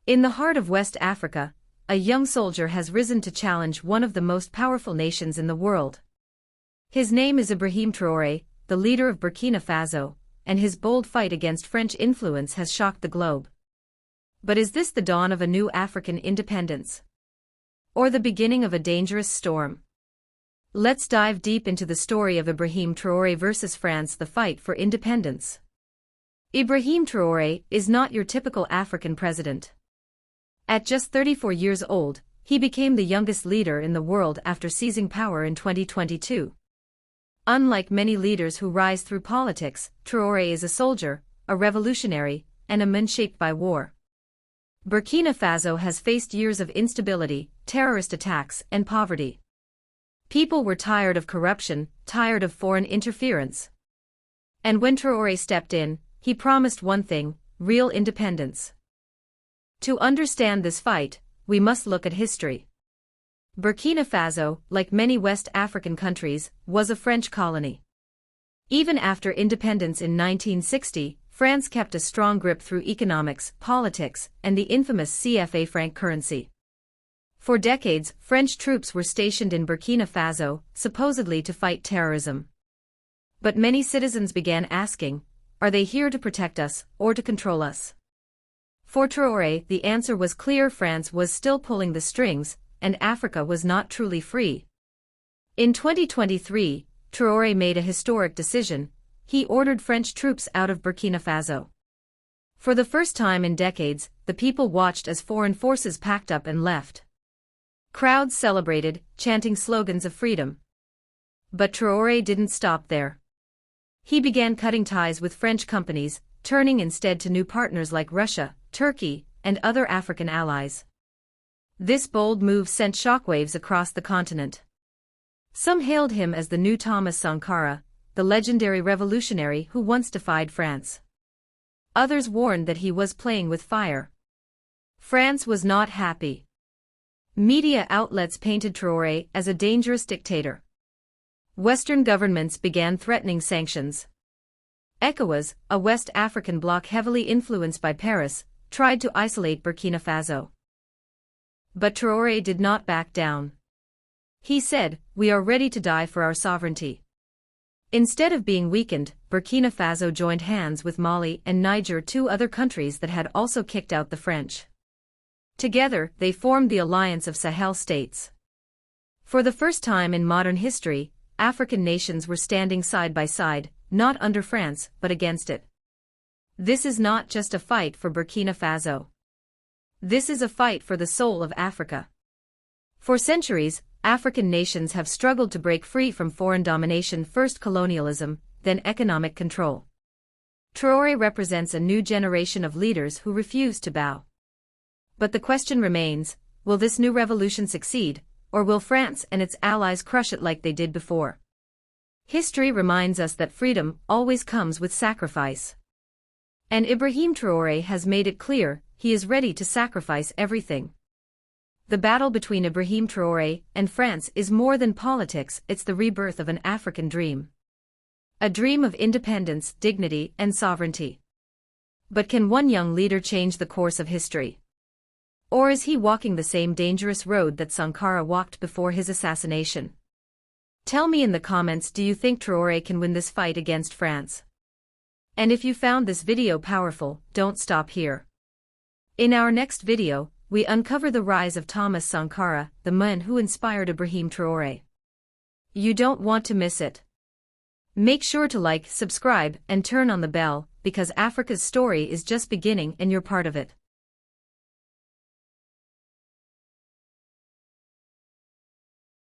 In the heart of West Africa, a young soldier has risen to challenge one of the most powerful nations in the world. His name is Ibrahim Traoré, the leader of Burkina Faso, and his bold fight against French influence has shocked the globe. But is this the dawn of a new African independence? Or the beginning of a dangerous storm? Let's dive deep into the story of Ibrahim Traoré versus France, the fight for independence. Ibrahim Traoré is not your typical African president. At just 34 years old, he became the youngest leader in the world after seizing power in 2022. Unlike many leaders who rise through politics, Traoré is a soldier, a revolutionary, and a man shaped by war. Burkina Faso has faced years of instability, terrorist attacks, and poverty. People were tired of corruption, tired of foreign interference. And when Traoré stepped in, he promised one thing: real independence. To understand this fight, we must look at history. Burkina Faso, like many West African countries, was a French colony. Even after independence in 1960, France kept a strong grip through economics, politics, and the infamous CFA franc currency. For decades, French troops were stationed in Burkina Faso, supposedly to fight terrorism. But many citizens began asking, are they here to protect us, or to control us? For Traoré, the answer was clear: France was still pulling the strings, and Africa was not truly free. In 2023, Traoré made a historic decision: he ordered French troops out of Burkina Faso. For the first time in decades, the people watched as foreign forces packed up and left. Crowds celebrated, chanting slogans of freedom. But Traoré didn't stop there. He began cutting ties with French companies, turning instead to new partners like Russia, Turkey, and other African allies. This bold move sent shockwaves across the continent. Some hailed him as the new Thomas Sankara, the legendary revolutionary who once defied France. Others warned that he was playing with fire. France was not happy. Media outlets painted Traoré as a dangerous dictator. Western governments began threatening sanctions. ECOWAS, a West African bloc heavily influenced by Paris, tried to isolate Burkina Faso. But Traoré did not back down. He said, "We are ready to die for our sovereignty." Instead of being weakened, Burkina Faso joined hands with Mali and Niger, two other countries that had also kicked out the French. Together, they formed the Alliance of Sahel states. For the first time in modern history, African nations were standing side by side, not under France, but against it. This is not just a fight for Burkina Faso. This is a fight for the soul of Africa. For centuries, African nations have struggled to break free from foreign domination, first colonialism, then economic control. Traoré represents a new generation of leaders who refuse to bow. But the question remains, will this new revolution succeed, or will France and its allies crush it like they did before? History reminds us that freedom always comes with sacrifice. And Ibrahim Traoré has made it clear, he is ready to sacrifice everything. The battle between Ibrahim Traoré and France is more than politics, it's the rebirth of an African dream. A dream of independence, dignity, and sovereignty. But can one young leader change the course of history? Or is he walking the same dangerous road that Sankara walked before his assassination? Tell me in the comments, do you think Traoré can win this fight against France? And if you found this video powerful, don't stop here. In our next video, we uncover the rise of Thomas Sankara, the man who inspired Ibrahim Traoré. You don't want to miss it. Make sure to like, subscribe, and turn on the bell, because Africa's story is just beginning and you're part of it.